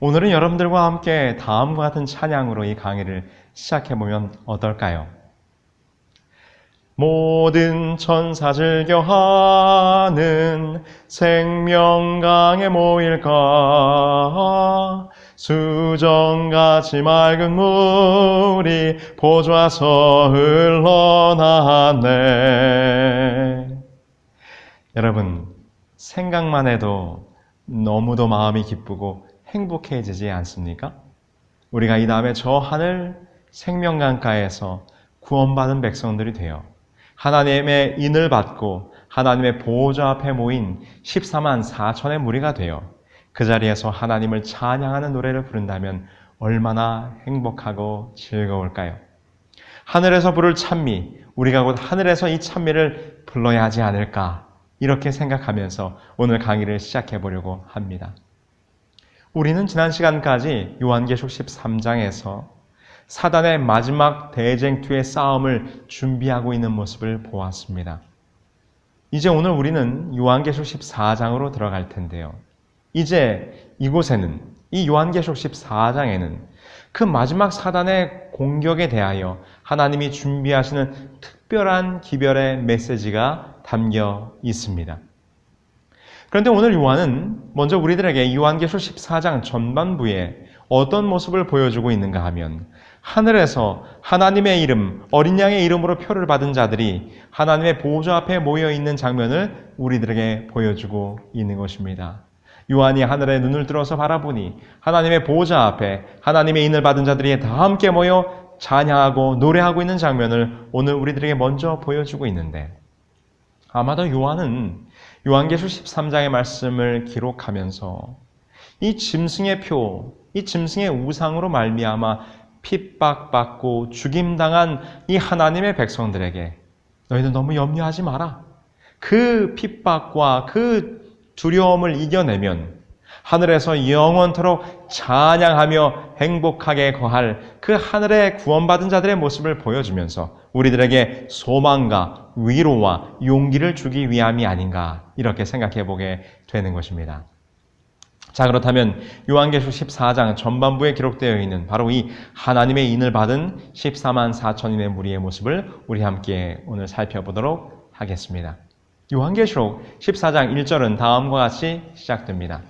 오늘은 여러분들과 함께 다음과 같은 찬양으로 이 강의를 시작해보면 어떨까요? 모든 천사 즐겨하는 생명강에 모일까 수정같이 맑은 물이 보좌서 흘러나네. 여러분, 생각만 해도 너무도 마음이 기쁘고 행복해지지 않습니까? 우리가 이 다음에 저 하늘 생명강가에서 구원받은 백성들이 되어 하나님의 인을 받고 하나님의 보호자 앞에 모인 14만 4천의 무리가 되어 그 자리에서 하나님을 찬양하는 노래를 부른다면 얼마나 행복하고 즐거울까요? 하늘에서 부를 찬미, 우리가 곧 하늘에서 이 찬미를 불러야 하지 않을까, 이렇게 생각하면서 오늘 강의를 시작해 보려고 합니다. 우리는 지난 시간까지 요한계시록 13장에서 사단의 마지막 대쟁투의 싸움을 준비하고 있는 모습을 보았습니다. 이제 오늘 우리는 요한계시록 14장으로 들어갈 텐데요. 이제 이곳에는, 이 요한계시록 14장에는 그 마지막 사단의 공격에 대하여 하나님이 준비하시는 특별한 기별의 메시지가 담겨 있습니다. 그런데 오늘 요한은 먼저 우리들에게 요한계시록 14장 전반부에 어떤 모습을 보여주고 있는가 하면 하늘에서 하나님의 이름, 어린 양의 이름으로 표를 받은 자들이 하나님의 보호자 앞에 모여 있는 장면을 우리들에게 보여주고 있는 것입니다. 요한이 하늘에 눈을 들어서 바라보니 하나님의 보호자 앞에 하나님의 인을 받은 자들이 다 함께 모여 찬양하고 노래하고 있는 장면을 오늘 우리들에게 먼저 보여주고 있는데, 아마도 요한은 요한계시록 13장의 말씀을 기록하면서 이 짐승의 표, 이 짐승의 우상으로 말미암아 핍박받고 죽임당한 이 하나님의 백성들에게 너희는 너무 염려하지 마라. 그 핍박과 그 두려움을 이겨내면 하늘에서 영원토록 찬양하며 행복하게 거할 그 하늘의 구원받은 자들의 모습을 보여주면서 우리들에게 소망과 위로와 용기를 주기 위함이 아닌가, 이렇게 생각해 보게 되는 것입니다. 자, 그렇다면 요한계시록 14장 전반부에 기록되어 있는 바로 이 하나님의 인을 받은 14만 4천인의 무리의 모습을 우리 함께 오늘 살펴보도록 하겠습니다. 요한계시록 14장 1절은 다음과 같이 시작됩니다.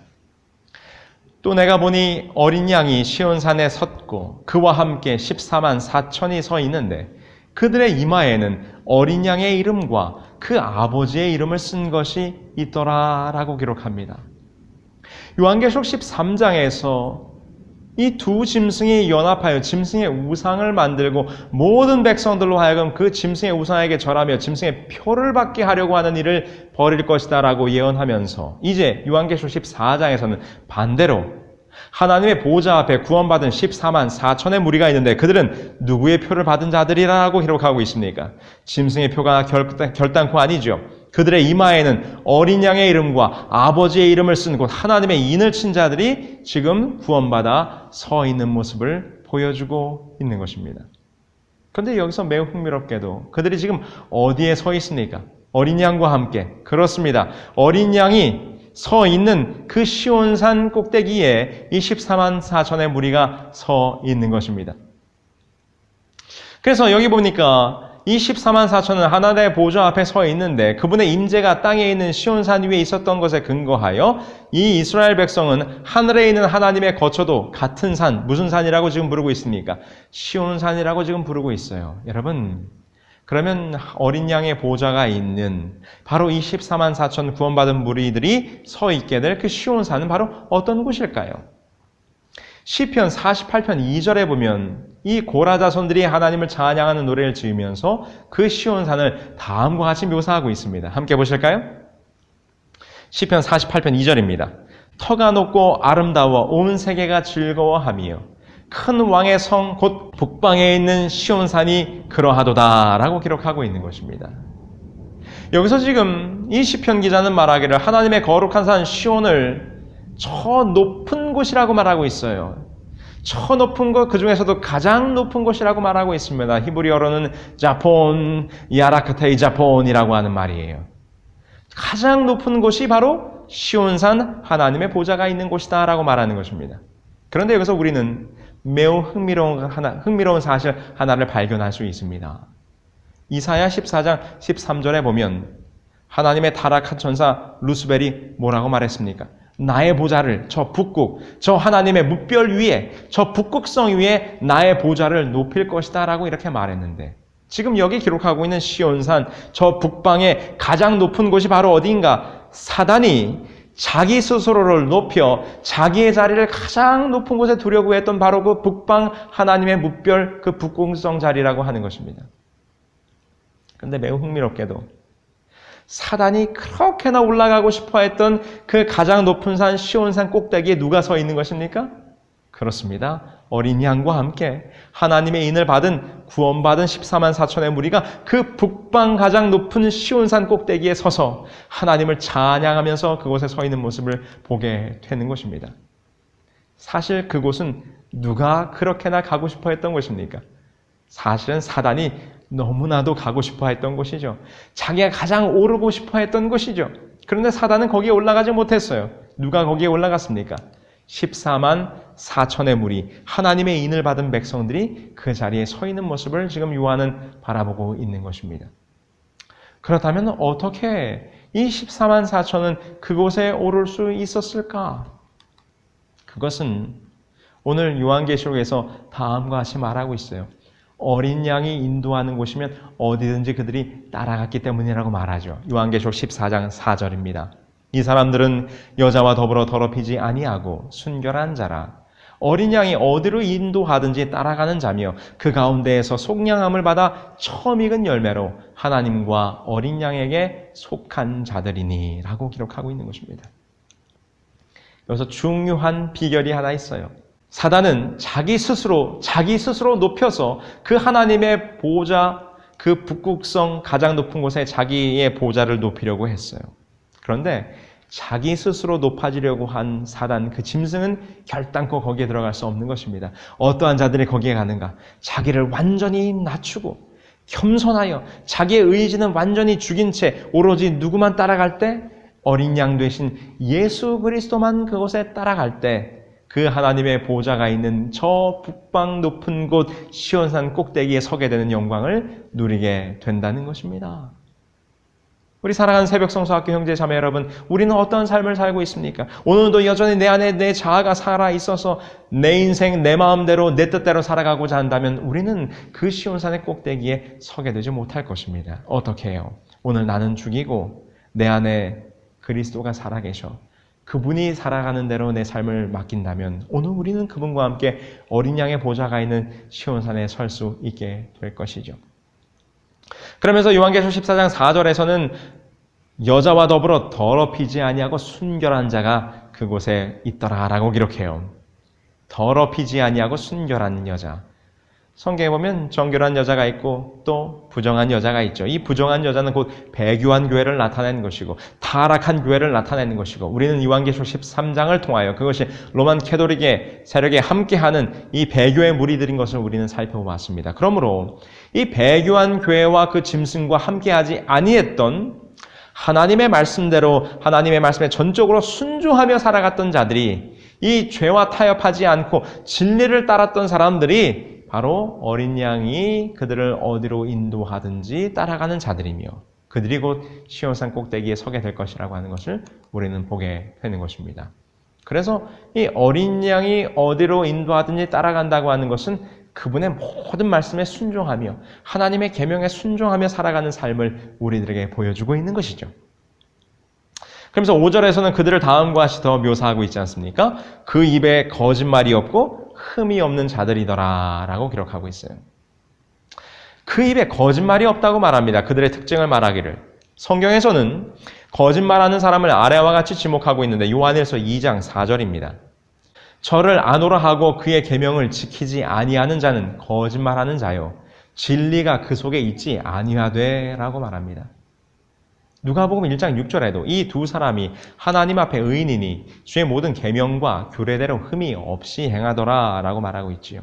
또 내가 보니 어린 양이 시온산에 섰고 그와 함께 14만 4천이 서 있는데 그들의 이마에는 어린 양의 이름과 그 아버지의 이름을 쓴 것이 있더라 라고 기록합니다. 요한계시록 13장에서 이 두 짐승이 연합하여 짐승의 우상을 만들고 모든 백성들로 하여금 그 짐승의 우상에게 절하며 짐승의 표를 받게 하려고 하는 일을 벌일 것이다 라고 예언하면서 이제 요한계시록 14장에서는 반대로 하나님의 보호자 앞에 구원받은 14만 4천의 무리가 있는데 그들은 누구의 표를 받은 자들이라고 기록하고 있습니까? 짐승의 표가 결단코 아니죠. 그들의 이마에는 어린 양의 이름과 아버지의 이름을 쓴 곧 하나님의 인을 친 자들이 지금 구원받아 서 있는 모습을 보여주고 있는 것입니다. 그런데 여기서 매우 흥미롭게도 그들이 지금 어디에 서 있습니까? 어린 양과 함께. 그렇습니다. 어린 양이 서 있는 그 시온산 꼭대기에 이 14만 4천의 무리가 서 있는 것입니다. 그래서 여기 보니까 이 14만 4천은 하나님의 보좌 앞에 서 있는데 그분의 임재가 땅에 있는 시온산 위에 있었던 것에 근거하여 이 이스라엘 백성은 하늘에 있는 하나님의 거처도 같은 산, 무슨 산이라고 지금 부르고 있습니까? 시온산이라고 지금 부르고 있어요. 여러분, 그러면 어린 양의 보좌가 있는 바로 이 14만 4천 구원받은 무리들이 서 있게 될 그 시온산은 바로 어떤 곳일까요? 시편 48편 2절에 보면 이 고라 자손들이 하나님을 찬양하는 노래를 지으면서 그 시온산을 다음과 같이 묘사하고 있습니다. 함께 보실까요? 시편 48편 2절입니다. 터가 높고 아름다워 온 세계가 즐거워하며 큰 왕의 성 곧 북방에 있는 시온산이 그러하도다 라고 기록하고 있는 것입니다. 여기서 지금 이 시편 기자는 말하기를 하나님의 거룩한 산 시온을 저 높은 곳이라고 말하고 있어요. 저 높은 곳, 그 중에서도 가장 높은 곳이라고 말하고 있습니다. 히브리어로는 자폰, 야라크테이 자폰이라고 하는 말이에요. 가장 높은 곳이 바로 시온산 하나님의 보좌가 있는 곳이다 라고 말하는 것입니다. 그런데 여기서 우리는 매우 흥미로운 사실 하나를 발견할 수 있습니다. 이사야 14장 13절에 보면 하나님의 타락한 천사 루스벨이 뭐라고 말했습니까? 나의 보좌를 저 북극, 저 하나님의 무별 위에, 저 북극성 위에 나의 보좌를 높일 것이다 라고 이렇게 말했는데, 지금 여기 기록하고 있는 시온산 저 북방의 가장 높은 곳이 바로 어디인가? 사단이 자기 스스로를 높여 자기의 자리를 가장 높은 곳에 두려고 했던 바로 그 북방 하나님의 무별 그 북극성 자리라고 하는 것입니다. 그런데 매우 흥미롭게도 사단이 그렇게나 올라가고 싶어 했던 그 가장 높은 산 시온산 꼭대기에 누가 서 있는 것입니까? 그렇습니다. 어린 양과 함께 하나님의 인을 받은 구원받은 14만 4천의 무리가 그 북방 가장 높은 시온산 꼭대기에 서서 하나님을 찬양하면서 그곳에 서 있는 모습을 보게 되는 것입니다. 사실 그곳은 누가 그렇게나 가고 싶어 했던 것입니까? 사실은 사단이 너무나도 가고 싶어 했던 곳이죠. 자기가 가장 오르고 싶어 했던 곳이죠. 그런데 사단은 거기에 올라가지 못했어요. 누가 거기에 올라갔습니까? 14만 4천의 무리, 하나님의 인을 받은 백성들이 그 자리에 서 있는 모습을 지금 요한은 바라보고 있는 것입니다. 그렇다면 어떻게 이 14만 4천은 그곳에 오를 수 있었을까? 그것은 오늘 요한계시록에서 다음과 같이 말하고 있어요. 어린 양이 인도하는 곳이면 어디든지 그들이 따라갔기 때문이라고 말하죠. 요한계시록 14장 4절입니다. 이 사람들은 여자와 더불어 더럽히지 아니하고 순결한 자라. 어린 양이 어디로 인도하든지 따라가는 자며 그 가운데에서 속량함을 받아 처음 익은 열매로 하나님과 어린 양에게 속한 자들이니 라고 기록하고 있는 것입니다. 여기서 중요한 비결이 하나 있어요. 사단은 자기 스스로 높여서 그 하나님의 보좌, 그 북극성 가장 높은 곳에 자기의 보좌를 높이려고 했어요. 그런데 자기 스스로 높아지려고 한 사단 그 짐승은 결단코 거기에 들어갈 수 없는 것입니다. 어떠한 자들이 거기에 가는가? 자기를 완전히 낮추고 겸손하여 자기의 의지는 완전히 죽인 채 오로지 누구만 따라갈 때? 어린 양 되신 예수 그리스도만 그곳에 따라갈 때 그 하나님의 보좌가 있는 저 북방 높은 곳 시온산 꼭대기에 서게 되는 영광을 누리게 된다는 것입니다. 우리 사랑하는 새벽성서학교 형제 자매 여러분, 우리는 어떤 삶을 살고 있습니까? 오늘도 여전히 내 안에 내 자아가 살아 있어서 내 인생 내 마음대로 내 뜻대로 살아가고자 한다면 우리는 그 시온산의 꼭대기에 서게 되지 못할 것입니다. 어떻게 해요? 오늘 나는 죽이고 내 안에 그리스도가 살아계셔. 그분이 살아가는 대로 내 삶을 맡긴다면 오늘 우리는 그분과 함께 어린 양의 보좌가 있는 시온산에 설 수 있게 될 것이죠. 그러면서 요한계시록 14장 4절에서는 여자와 더불어 더럽히지 아니하고 순결한 자가 그곳에 있더라라고 기록해요. 더럽히지 아니하고 순결한 여자. 성경에 보면 정결한 여자가 있고 또 부정한 여자가 있죠. 이 부정한 여자는 곧 배교한 교회를 나타내는 것이고 타락한 교회를 나타내는 것이고 우리는 요한계시록 13장을 통하여 그것이 로만 캐토릭의 세력에 함께하는 이 배교의 무리들인 것을 우리는 살펴보았습니다. 그러므로 이 배교한 교회와 그 짐승과 함께하지 아니했던 하나님의 말씀대로 하나님의 말씀에 전적으로 순종하며 살아갔던 자들이 이 죄와 타협하지 않고 진리를 따랐던 사람들이 바로 어린 양이 그들을 어디로 인도하든지 따라가는 자들이며 그들이 곧 시온산 꼭대기에 서게 될 것이라고 하는 것을 우리는 보게 되는 것입니다. 그래서 이 어린 양이 어디로 인도하든지 따라간다고 하는 것은 그분의 모든 말씀에 순종하며 하나님의 계명에 순종하며 살아가는 삶을 우리들에게 보여주고 있는 것이죠. 그러면서 5절에서는 그들을 다음과 같이 더 묘사하고 있지 않습니까? 그 입에 거짓말이 없고 흠이 없는 자들이더라 라고 기록하고 있어요. 그 입에 거짓말이 없다고 말합니다. 그들의 특징을 말하기를. 성경에서는 거짓말하는 사람을 아래와 같이 지목하고 있는데 요한일서 2장 4절입니다. 저를 아노라 하고 그의 계명을 지키지 아니하는 자는 거짓말하는 자요 진리가 그 속에 있지 아니하되 라고 말합니다. 누가복음 1장 6절에도 이 두 사람이 하나님 앞에 의인이니 주의 모든 계명과 규례대로 흠이 없이 행하더라 라고 말하고 있지요.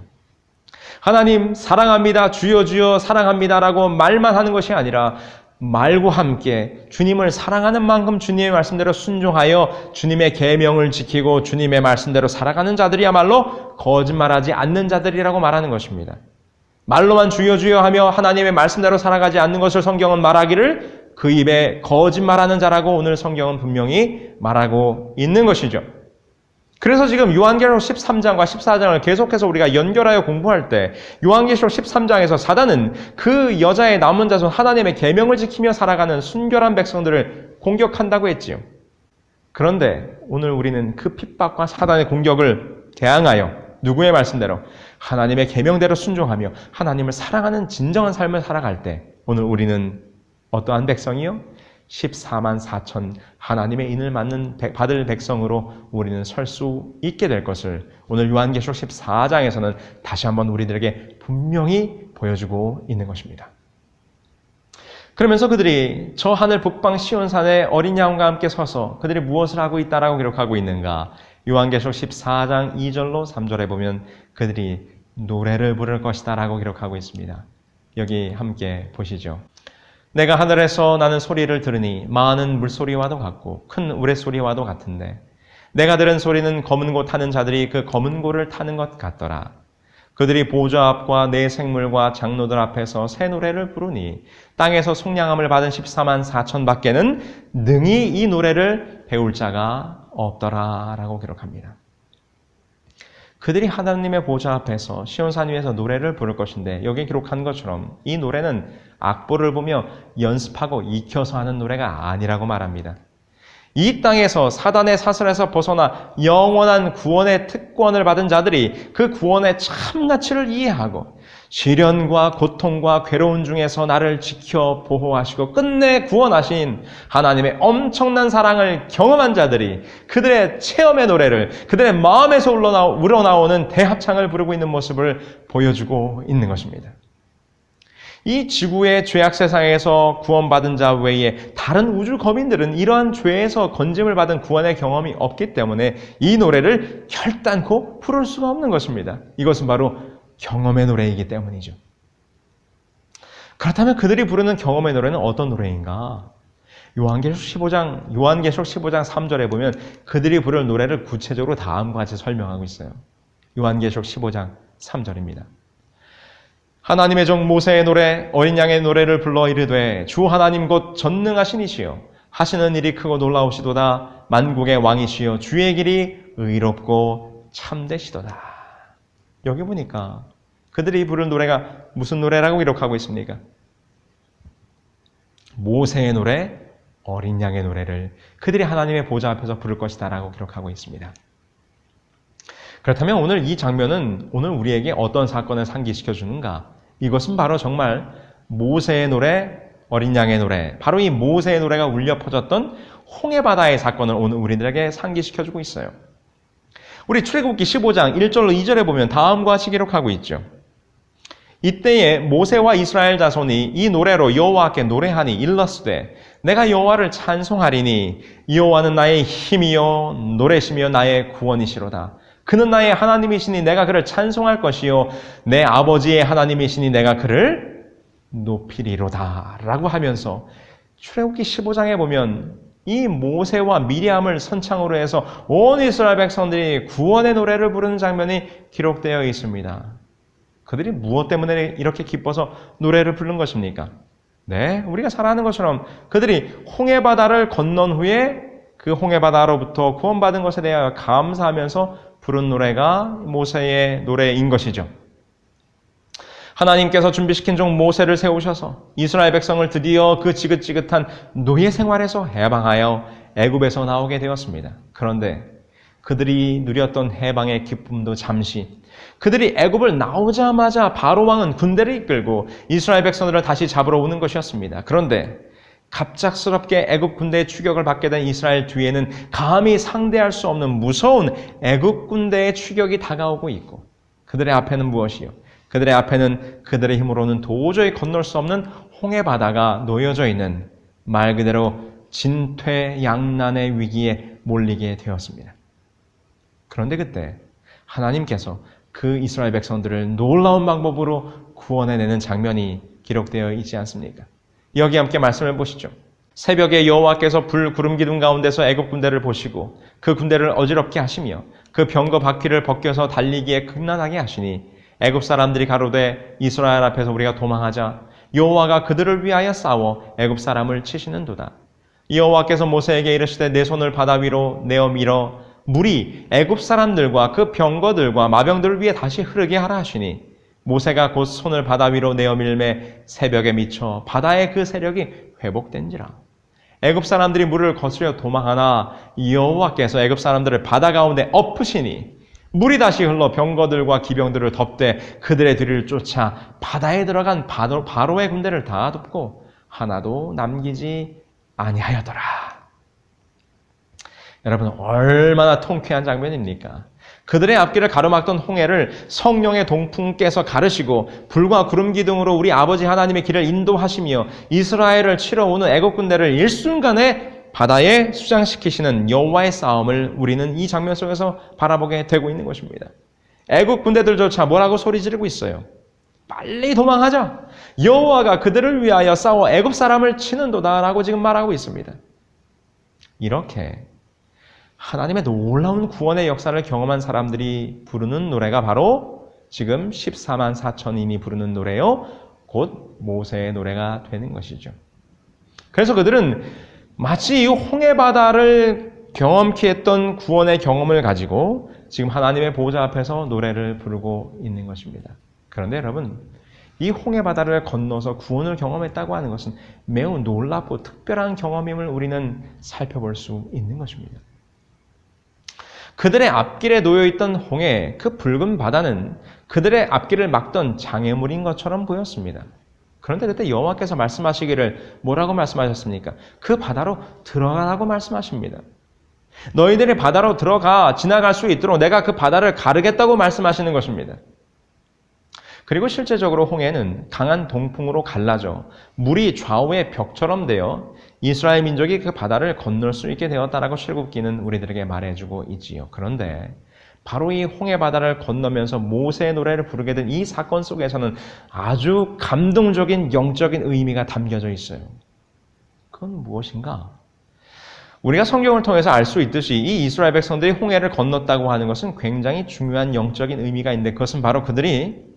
하나님 사랑합니다. 주여 주여 사랑합니다 라고 말만 하는 것이 아니라 말과 함께 주님을 사랑하는 만큼 주님의 말씀대로 순종하여 주님의 계명을 지키고 주님의 말씀대로 살아가는 자들이야말로 거짓말하지 않는 자들이라고 말하는 것입니다. 말로만 주여 주여 하며 하나님의 말씀대로 살아가지 않는 것을 성경은 말하기를 그 입에 거짓말하는 자라고 오늘 성경은 분명히 말하고 있는 것이죠. 그래서 지금 요한계시록 13장과 14장을 계속해서 우리가 연결하여 공부할 때 요한계시록 13장에서 사단은 그 여자의 남은 자손 하나님의 계명을 지키며 살아가는 순결한 백성들을 공격한다고 했지요. 그런데 오늘 우리는 그 핍박과 사단의 공격을 대항하여 누구의 말씀대로 하나님의 계명대로 순종하며 하나님을 사랑하는 진정한 삶을 살아갈 때 오늘 우리는 어떠한 백성이요? 14만 4천 하나님의 인을 받을 백성으로 우리는 설 수 있게 될 것을 오늘 요한계시록 14장에서는 다시 한번 우리들에게 분명히 보여주고 있는 것입니다. 그러면서 그들이 저 하늘 북방 시온산에 어린 양과 함께 서서 그들이 무엇을 하고 있다라고 기록하고 있는가? 요한계시록 14장 2절로 3절에 보면 그들이 노래를 부를 것이다 라고 기록하고 있습니다. 여기 함께 보시죠. 내가 하늘에서 나는 소리를 들으니 많은 물소리와도 같고 큰 우레소리와도 같은데 내가 들은 소리는 검은 고 타는 자들이 그 검은 고를 타는 것 같더라. 그들이 보좌 앞과 네 생물과 장로들 앞에서 새 노래를 부르니 땅에서 속량함을 받은 14만 4천 밖에는 능히 이 노래를 배울 자가 없더라 라고 기록합니다. 그들이 하나님의 보좌 앞에서 시온산 위에서 노래를 부를 것인데 여기에 기록한 것처럼 이 노래는 악보를 보며 연습하고 익혀서 하는 노래가 아니라고 말합니다. 이 땅에서 사단의 사슬에서 벗어나 영원한 구원의 특권을 받은 자들이 그 구원의 참 가치를 이해하고 시련과 고통과 괴로운 중에서 나를 지켜 보호하시고 끝내 구원하신 하나님의 엄청난 사랑을 경험한 자들이 그들의 체험의 노래를 그들의 마음에서 우러나오는 대합창을 부르고 있는 모습을 보여주고 있는 것입니다. 이 지구의 죄악 세상에서 구원받은 자 외에 다른 우주 거민들은 이러한 죄에서 건짐을 받은 구원의 경험이 없기 때문에 이 노래를 결단코 부를 수가 없는 것입니다. 이것은 바로 경험의 노래이기 때문이죠. 그렇다면 그들이 부르는 경험의 노래는 어떤 노래인가? 요한계시록 15장 3절에 보면 그들이 부를 노래를 구체적으로 다음과 같이 설명하고 있어요. 요한계시록 15장 3절입니다. 하나님의 종 모세의 노래, 어린 양의 노래를 불러 이르되 주 하나님 곧 전능하신 이시여 하시는 일이 크고 놀라우시도다. 만국의 왕이시여 주의 길이 의롭고 참되시도다. 여기 보니까 그들이 부른 노래가 무슨 노래라고 기록하고 있습니까? 모세의 노래, 어린 양의 노래를 그들이 하나님의 보좌 앞에서 부를 것이다 라고 기록하고 있습니다. 그렇다면 오늘 이 장면은 오늘 우리에게 어떤 사건을 상기시켜 주는가? 이것은 바로 정말 모세의 노래, 어린 양의 노래, 바로 이 모세의 노래가 울려 퍼졌던 홍해바다의 사건을 오늘 우리들에게 상기시켜주고 있어요. 우리 출애굽기 15장 1절로 2절에 보면 다음과 같이 기록하고 있죠. 이때에 모세와 이스라엘 자손이 이 노래로 여호와께 노래하니 일렀으되 내가 여호와를 찬송하리니 여호와는 나의 힘이요 노래시며 나의 구원이시로다. 그는 나의 하나님이시니 내가 그를 찬송할 것이요 내 아버지의 하나님이시니 내가 그를 높이리로다 라고 하면서 출애굽기 15장에 보면 이 모세와 미리암을 선창으로 해서 온 이스라엘 백성들이 구원의 노래를 부르는 장면이 기록되어 있습니다. 그들이 무엇 때문에 이렇게 기뻐서 노래를 부른 것입니까? 네, 우리가 잘 아는 것처럼 그들이 홍해바다를 건넌 후에 그 홍해바다로부터 구원받은 것에 대하여 감사하면서 부른 노래가 모세의 노래인 것이죠. 하나님께서 준비시킨 종 모세를 세우셔서 이스라엘 백성을 드디어 그 지긋지긋한 노예 생활에서 해방하여 애굽에서 나오게 되었습니다. 그런데 그들이 누렸던 해방의 기쁨도 잠시, 그들이 애굽을 나오자마자 바로 왕은 군대를 이끌고 이스라엘 백성들을 다시 잡으러 오는 것이었습니다. 그런데 갑작스럽게 애굽 군대의 추격을 받게 된 이스라엘 뒤에는 감히 상대할 수 없는 무서운 애굽 군대의 추격이 다가오고 있고 그들의 앞에는 무엇이요? 그들의 앞에는 그들의 힘으로는 도저히 건널 수 없는 홍해바다가 놓여져 있는 말 그대로 진퇴양난의 위기에 몰리게 되었습니다. 그런데 그때 하나님께서 그 이스라엘 백성들을 놀라운 방법으로 구원해내는 장면이 기록되어 있지 않습니까? 여기 함께 말씀을 보시죠. 새벽에 여호와께서 불 구름 기둥 가운데서 애굽 군대를 보시고 그 군대를 어지럽게 하시며 그 병거 바퀴를 벗겨서 달리기에 극난하게 하시니 애굽 사람들이 가로되 이스라엘 앞에서 우리가 도망하자 여호와가 그들을 위하여 싸워 애굽 사람을 치시는도다. 여호와께서 모세에게 이르시되 내 손을 바다 위로 내어 밀어 물이 애굽 사람들과 그 병거들과 마병들을 위해 다시 흐르게 하라 하시니 모세가 곧 손을 바다 위로 내어 밀매 새벽에 미쳐 바다의 그 세력이 회복된지라. 애굽 사람들이 물을 거스려 도망하나 여호와께서 애굽 사람들을 바다 가운데 엎으시니 물이 다시 흘러 병거들과 기병들을 덮되 그들의 뒤를 쫓아 바다에 들어간 바로의 군대를 다 덮고 하나도 남기지 아니하였더라. 여러분, 얼마나 통쾌한 장면입니까? 그들의 앞길을 가로막던 홍해를 성령의 동풍께서 가르시고 불과 구름 기둥으로 우리 아버지 하나님의 길을 인도하시며 이스라엘을 치러 오는 애국 군대를 일순간에 바다에 수장시키시는 여호와의 싸움을 우리는 이 장면 속에서 바라보게 되고 있는 것입니다. 애국 군대들조차 뭐라고 소리 지르고 있어요? 빨리 도망하자. 여호와가 그들을 위하여 싸워 애굽 사람을 치는도다라고 지금 말하고 있습니다. 이렇게 하나님의 놀라운 구원의 역사를 경험한 사람들이 부르는 노래가 바로 지금 14만 4천인이 부르는 노래요. 곧 모세의 노래가 되는 것이죠. 그래서 그들은 마치 이 홍해바다를 경험케 했던 구원의 경험을 가지고 지금 하나님의 보호자 앞에서 노래를 부르고 있는 것입니다. 그런데 여러분, 이 홍해바다를 건너서 구원을 경험했다고 하는 것은 매우 놀랍고 특별한 경험임을 우리는 살펴볼 수 있는 것입니다. 그들의 앞길에 놓여있던 홍해, 그 붉은 바다는 그들의 앞길을 막던 장애물인 것처럼 보였습니다. 그런데 그때 여호와께서 말씀하시기를 뭐라고 말씀하셨습니까? 그 바다로 들어가라고 말씀하십니다. 너희들이 바다로 들어가 지나갈 수 있도록 내가 그 바다를 가르겠다고 말씀하시는 것입니다. 그리고 실제적으로 홍해는 강한 동풍으로 갈라져 물이 좌우의 벽처럼 되어 이스라엘 민족이 그 바다를 건널 수 있게 되었다라고 출애굽기는 우리들에게 말해주고 있지요. 그런데 바로 이 홍해 바다를 건너면서 모세의 노래를 부르게 된 이 사건 속에서는 아주 감동적인 영적인 의미가 담겨져 있어요. 그건 무엇인가? 우리가 성경을 통해서 알 수 있듯이 이 이스라엘 백성들이 홍해를 건넜다고 하는 것은 굉장히 중요한 영적인 의미가 있는데 그것은 바로 그들이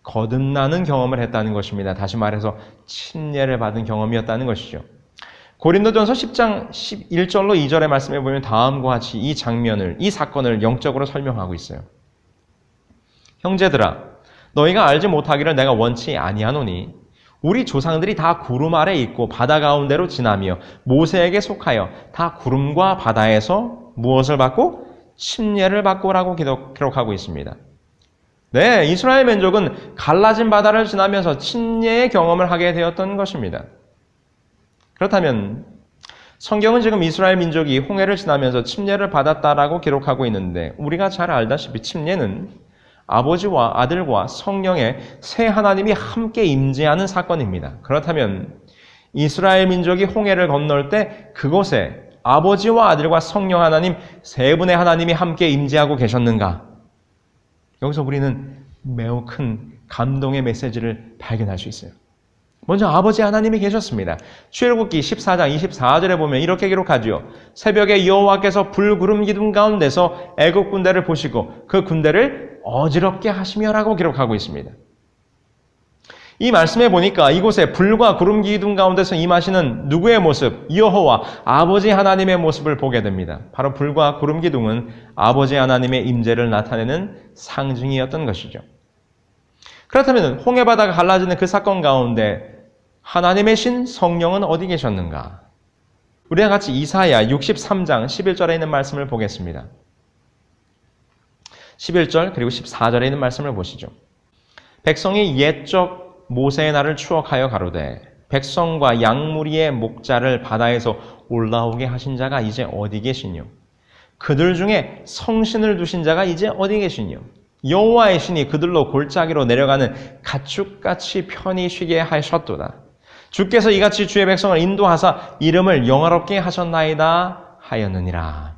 거듭나는 경험을 했다는 것입니다. 다시 말해서 침례를 받은 경험이었다는 것이죠. 고린도전서 10장 11절로 2절의 말씀에 보면 다음과 같이 이 장면을, 이 사건을 영적으로 설명하고 있어요. 형제들아, 너희가 알지 못하기를 내가 원치 아니하노니 우리 조상들이 다 구름 아래 있고 바다 가운데로 지나며 모세에게 속하여 다 구름과 바다에서 무엇을 받고? 침례를 받고라고 기록하고 있습니다. 네, 이스라엘 민족은 갈라진 바다를 지나면서 침례의 경험을 하게 되었던 것입니다. 그렇다면 성경은 지금 이스라엘 민족이 홍해를 지나면서 침례를 받았다라고 기록하고 있는데 우리가 잘 알다시피 침례는 아버지와 아들과 성령의 세 하나님이 함께 임재하는 사건입니다. 그렇다면 이스라엘 민족이 홍해를 건널 때 그곳에 아버지와 아들과 성령 하나님 세 분의 하나님이 함께 임재하고 계셨는가? 여기서 우리는 매우 큰 감동의 메시지를 발견할 수 있어요. 먼저 아버지 하나님이 계셨습니다. 출애굽기 14장 24절에 보면 이렇게 기록하지요. 새벽에 여호와께서 불 구름 기둥 가운데서 애굽 군대를 보시고 그 군대를 어지럽게 하시며라고 기록하고 있습니다. 이 말씀에 보니까 이곳에 불과 구름 기둥 가운데서 임하시는 누구의 모습? 여호와 아버지 하나님의 모습을 보게 됩니다. 바로 불과 구름 기둥은 아버지 하나님의 임재를 나타내는 상징이었던 것이죠. 그렇다면 홍해바다가 갈라지는 그 사건 가운데 하나님의 신 성령은 어디 계셨는가? 우리와 같이 이사야 63장 11절에 있는 말씀을 보겠습니다. 11절 그리고 14절에 있는 말씀을 보시죠. 백성이 옛적 모세의 날을 추억하여 가로되 백성과 양무리의 목자를 바다에서 올라오게 하신 자가 이제 어디 계시뇨? 그들 중에 성신을 두신 자가 이제 어디 계시뇨? 여호와의 신이 그들로 골짜기로 내려가는 가축같이 편히 쉬게 하셨도다. 주께서 이같이 주의 백성을 인도하사 이름을 영화롭게 하셨나이다 하였느니라.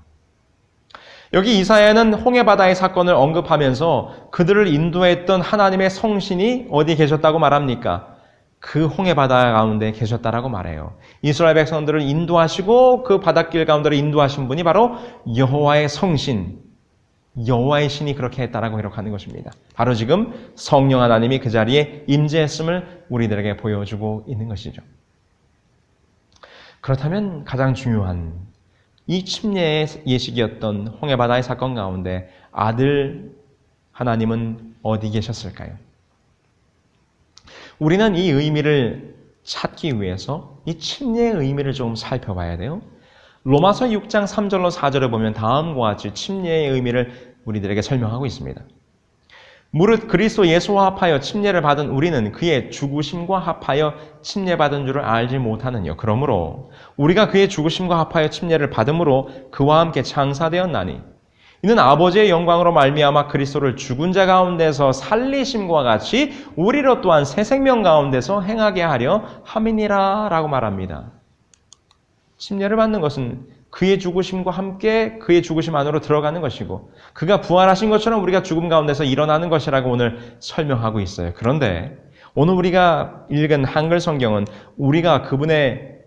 여기 이사야는 홍해바다의 사건을 언급하면서 그들을 인도했던 하나님의 성신이 어디 계셨다고 말합니까? 그 홍해 바다 가운데 계셨다라고 말해요. 이스라엘 백성들을 인도하시고 그 바닷길 가운데로 인도하신 분이 바로 여호와의 성신, 여호와의 신이 그렇게 했다라고 기록하는 것입니다. 바로 지금 성령 하나님이 그 자리에 임재했음을 우리들에게 보여주고 있는 것이죠. 그렇다면 가장 중요한 이 침례의 예식이었던 홍해 바다의 사건 가운데 아들 하나님은 어디 계셨을까요? 우리는 이 의미를 찾기 위해서 이 침례의 의미를 좀 살펴봐야 돼요. 로마서 6장 3절로 4절을 보면 다음과 같이 침례의 의미를 우리들에게 설명하고 있습니다. 무릇 그리스도 예수와 합하여 침례를 받은 우리는 그의 죽으심과 합하여 침례받은 줄을 알지 못하느뇨. 그러므로 우리가 그의 죽으심과 합하여 침례를 받음으로 그와 함께 장사되었나니 이는 아버지의 영광으로 말미암아 그리스도를 죽은 자 가운데서 살리심과 같이 우리로 또한 새 생명 가운데서 행하게 하려 함이니라 라고 말합니다. 침례를 받는 것은 그의 죽으심과 함께 그의 죽으심 안으로 들어가는 것이고 그가 부활하신 것처럼 우리가 죽음 가운데서 일어나는 것이라고 오늘 설명하고 있어요. 그런데 오늘 우리가 읽은 한글 성경은 우리가 그분의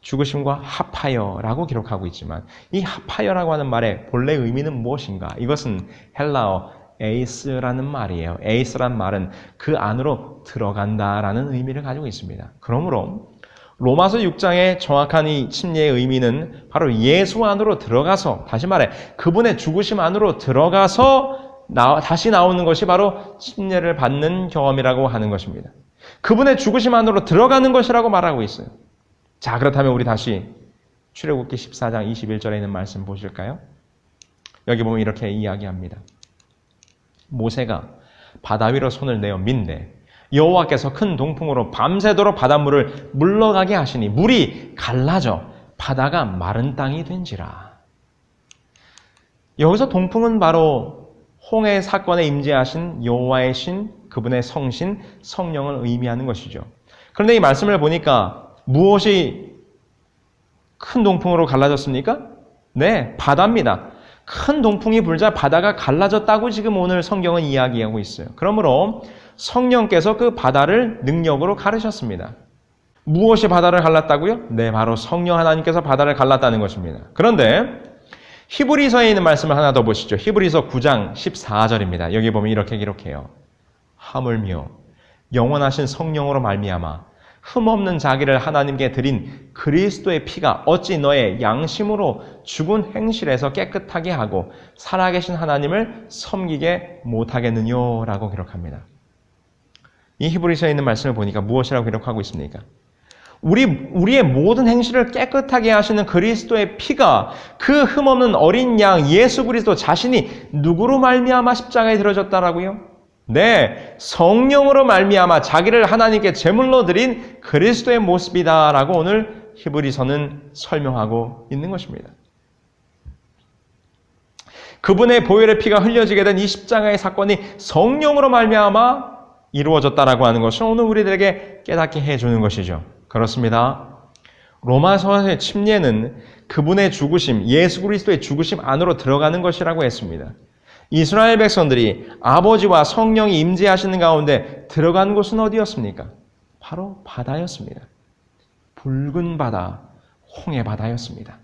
죽으심과 합하여라고 기록하고 있지만 이 합하여라고 하는 말의 본래 의미는 무엇인가? 이것은 헬라어 에이스라는 말이에요. 에이스란 말은 그 안으로 들어간다라는 의미를 가지고 있습니다. 그러므로 로마서 6장의 정확한 이 침례의 의미는 바로 예수 안으로 들어가서, 다시 말해 그분의 죽으심 안으로 들어가서 다시 나오는 것이 바로 침례를 받는 경험이라고 하는 것입니다. 그분의 죽으심 안으로 들어가는 것이라고 말하고 있어요. 자, 그렇다면 우리 다시 출애굽기 14장 21절에 있는 말씀 보실까요? 여기 보면 이렇게 이야기합니다. 모세가 바다 위로 손을 내어 민대 여호와께서 큰 동풍으로 밤새도록 바닷물을 물러가게 하시니 물이 갈라져 바다가 마른 땅이 된지라. 여기서 동풍은 바로 홍해 사건에 임재하신 여호와의 신, 그분의 성신, 성령을 의미하는 것이죠. 그런데 이 말씀을 보니까 무엇이 큰 동풍으로 갈라졌습니까? 네, 바다입니다. 큰 동풍이 불자 바다가 갈라졌다고 지금 오늘 성경은 이야기하고 있어요. 그러므로 성령께서 그 바다를 능력으로 가르셨습니다. 무엇이 바다를 갈랐다고요? 네, 바로 성령 하나님께서 바다를 갈랐다는 것입니다. 그런데 히브리서에 있는 말씀을 하나 더 보시죠. 히브리서 9장 14절입니다. 여기 보면 이렇게 기록해요. 하물며 영원하신 성령으로 말미암아 흠없는 자기를 하나님께 드린 그리스도의 피가 어찌 너의 양심으로 죽은 행실에서 깨끗하게 하고 살아계신 하나님을 섬기게 못하겠느뇨? 라고 기록합니다. 이 히브리서에 있는 말씀을 보니까 무엇이라고 기록하고 있습니까? 우리의 모든 행실을 깨끗하게 하시는 그리스도의 피가 그 흠없는 어린 양 예수 그리스도 자신이 누구로 말미암아 십자가에 들어졌다라고요? 네, 성령으로 말미암아 자기를 하나님께 제물로 드린 그리스도의 모습이다라고 오늘 히브리서는 설명하고 있는 것입니다. 그분의 보혈의 피가 흘려지게 된 이 십자가의 사건이 성령으로 말미암아 이루어졌다라고 하는 것을 오늘 우리들에게 깨닫게 해주는 것이죠. 그렇습니다. 로마서의 침례는 그분의 죽으심, 예수 그리스도의 죽으심 안으로 들어가는 것이라고 했습니다. 이스라엘 백성들이 아버지와 성령이 임재하시는 가운데 들어간 곳은 어디였습니까? 바로 바다였습니다. 붉은 바다, 홍해 바다였습니다.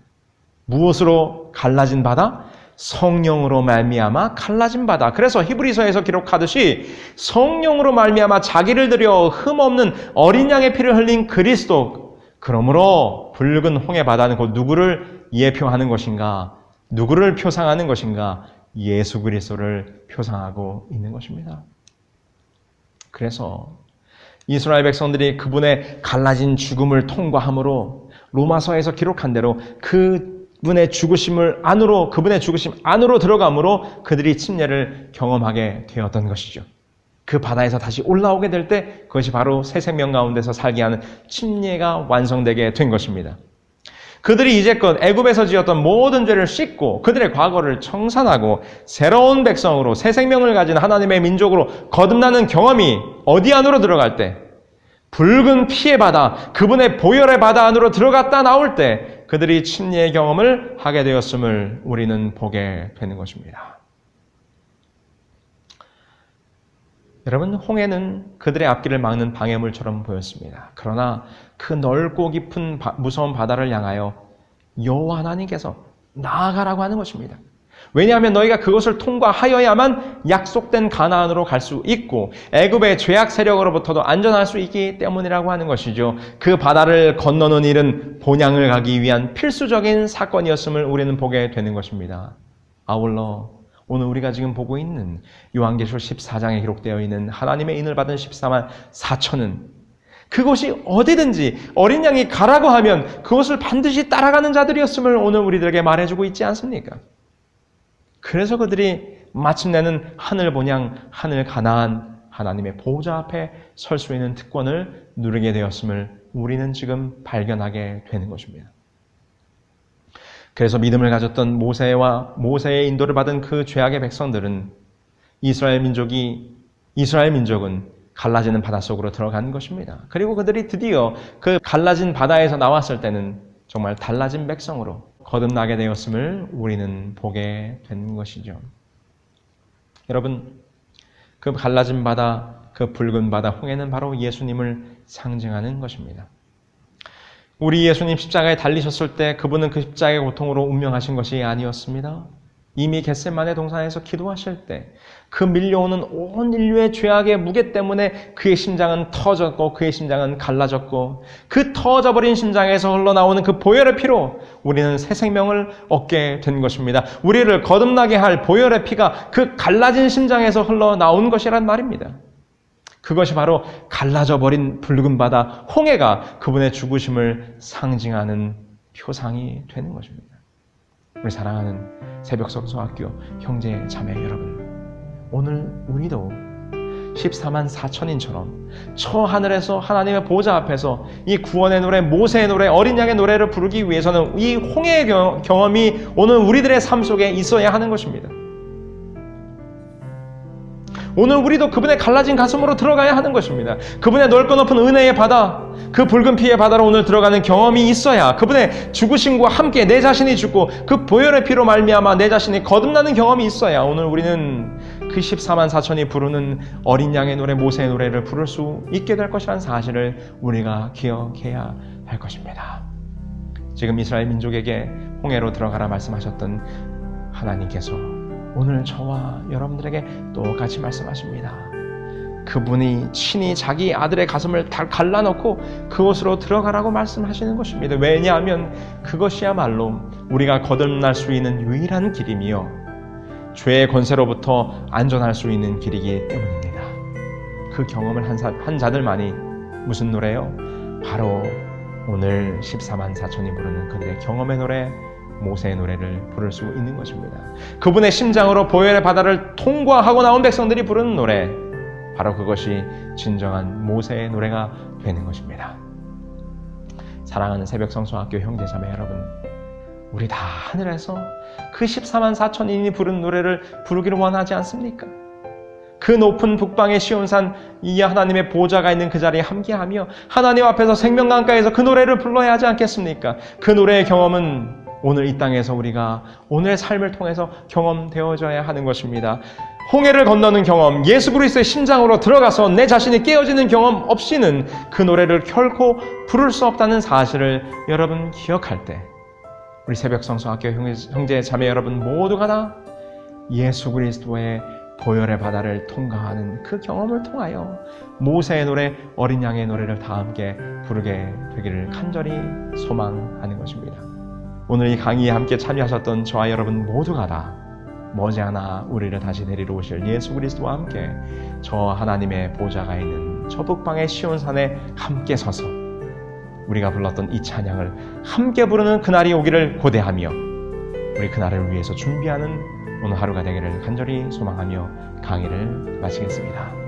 무엇으로 갈라진 바다? 성령으로 말미암아 갈라진 바다. 그래서 히브리서에서 기록하듯이 성령으로 말미암아 자기를 들여 흠없는 어린 양의 피를 흘린 그리스도. 그러므로 붉은 홍해 바다는 곧 누구를 예표하는 것인가? 누구를 표상하는 것인가? 예수 그리스도를 표상하고 있는 것입니다. 그래서 이스라엘 백성들이 그분의 갈라진 죽음을 통과함으로 로마서에서 기록한 대로 그분의 죽으심 안으로 들어감으로 그들이 침례를 경험하게 되었던 것이죠. 그 바다에서 다시 올라오게 될 때 그것이 바로 새 생명 가운데서 살게 하는 침례가 완성되게 된 것입니다. 그들이 이제껏 애굽에서 지었던 모든 죄를 씻고 그들의 과거를 청산하고 새로운 백성으로 새 생명을 가진 하나님의 민족으로 거듭나는 경험이 어디 안으로 들어갈 때, 붉은 피의 바다, 그분의 보혈의 바다 안으로 들어갔다 나올 때 그들이 침례의 경험을 하게 되었음을 우리는 보게 되는 것입니다. 여러분, 홍해는 그들의 앞길을 막는 방해물처럼 보였습니다. 그러나 그 넓고 깊은 무서운 바다를 향하여 여호와 하나님께서 나아가라고 하는 것입니다. 왜냐하면 너희가 그것을 통과하여야만 약속된 가나안으로 갈 수 있고 애굽의 죄악 세력으로부터도 안전할 수 있기 때문이라고 하는 것이죠. 그 바다를 건너는 일은 본향을 가기 위한 필수적인 사건이었음을 우리는 보게 되는 것입니다. 아울러 오늘 우리가 지금 보고 있는 요한계시록 14장에 기록되어 있는 하나님의 인을 받은 14만 4천은 그곳이 어디든지 어린 양이 가라고 하면 그것을 반드시 따라가는 자들이었음을 오늘 우리들에게 말해주고 있지 않습니까? 그래서 그들이 마침내는 하늘 본향, 하늘 가나안, 하나님의 보호자 앞에 설 수 있는 특권을 누리게 되었음을 우리는 지금 발견하게 되는 것입니다. 그래서 믿음을 가졌던 모세의 인도를 받은 그 죄악의 백성들은 이스라엘 민족은 갈라지는 바다 속으로 들어간 것입니다. 그리고 그들이 드디어 그 갈라진 바다에서 나왔을 때는 정말 달라진 백성으로 거듭나게 되었음을 우리는 보게 된 것이죠. 여러분, 그 갈라진 바다, 그 붉은 바다, 홍해는 바로 예수님을 상징하는 것입니다. 우리 예수님 십자가에 달리셨을 때 그분은 그 십자가의 고통으로 운명하신 것이 아니었습니다. 이미 겟세마네 동산에서 기도하실 때 그 밀려오는 온 인류의 죄악의 무게 때문에 그의 심장은 터졌고 그의 심장은 갈라졌고 그 터져버린 심장에서 흘러나오는 그 보혈의 피로 우리는 새 생명을 얻게 된 것입니다. 우리를 거듭나게 할 보혈의 피가 그 갈라진 심장에서 흘러나온 것이란 말입니다. 그것이 바로 갈라져버린 붉은 바다 홍해가 그분의 죽으심을 상징하는 표상이 되는 것입니다. 우리 사랑하는 새벽성서학교 형제 자매 여러분, 오늘 우리도 14만 4천인처럼 저 하늘에서 하나님의 보좌 앞에서 이 구원의 노래, 모세의 노래, 어린 양의 노래를 부르기 위해서는 이 홍해의 경험이 오늘 우리들의 삶 속에 있어야 하는 것입니다. 오늘 우리도 그분의 갈라진 가슴으로 들어가야 하는 것입니다. 그분의 넓고 높은 은혜의 바다, 그 붉은 피의 바다로 오늘 들어가는 경험이 있어야 그분의 죽으심과 함께 내 자신이 죽고 그 보혈의 피로 말미암아 내 자신이 거듭나는 경험이 있어야 오늘 우리는 그 14만 4천이 부르는 어린 양의 노래, 모세의 노래를 부를 수 있게 될 것이라는 사실을 우리가 기억해야 할 것입니다. 지금 이스라엘 민족에게 홍해로 들어가라 말씀하셨던 하나님께서 오늘 저와 여러분들에게 똑같이 말씀하십니다. 그분이 친히 자기 아들의 가슴을 다 갈라놓고 그곳으로 들어가라고 말씀하시는 것입니다. 왜냐하면 그것이야말로 우리가 거듭날 수 있는 유일한 길이며 죄의 권세로부터 안전할 수 있는 길이기 때문입니다. 그 경험을 한 자들만이 무슨 노래요? 바로 오늘 14만 4천이 부르는 그들의 경험의 노래, 모세의 노래를 부를 수 있는 것입니다. 그분의 심장으로 보혈의 바다를 통과하고 나온 백성들이 부르는 노래, 바로 그것이 진정한 모세의 노래가 되는 것입니다. 사랑하는 새벽성서학교 형제자매 여러분, 우리 다 하늘에서 그 14만 4천인이 부른 노래를 부르기를 원하지 않습니까? 그 높은 북방의 시온산 이 하나님의 보좌가 있는 그 자리에 함께하며 하나님 앞에서 생명강가에서 그 노래를 불러야 하지 않겠습니까? 그 노래의 경험은 오늘 이 땅에서 우리가 오늘의 삶을 통해서 경험되어져야 하는 것입니다. 홍해를 건너는 경험, 예수 그리스도의 심장으로 들어가서 내 자신이 깨어지는 경험 없이는 그 노래를 결코 부를 수 없다는 사실을 여러분 기억할 때 우리 새벽성서학교 형제 자매 여러분 모두가 다 예수 그리스도의 보혈의 바다를 통과하는 그 경험을 통하여 모세의 노래, 어린 양의 노래를 다 함께 부르게 되기를 간절히 소망하는 것입니다. 오늘 이 강의에 함께 참여하셨던 저와 여러분 모두가 다 머지않아 우리를 다시 데리러 오실 예수 그리스도와 함께 저 하나님의 보좌가 있는 저 북방의 시온산에 함께 서서 우리가 불렀던 이 찬양을 함께 부르는 그날이 오기를 고대하며 우리 그날을 위해서 준비하는 오늘 하루가 되기를 간절히 소망하며 강의를 마치겠습니다.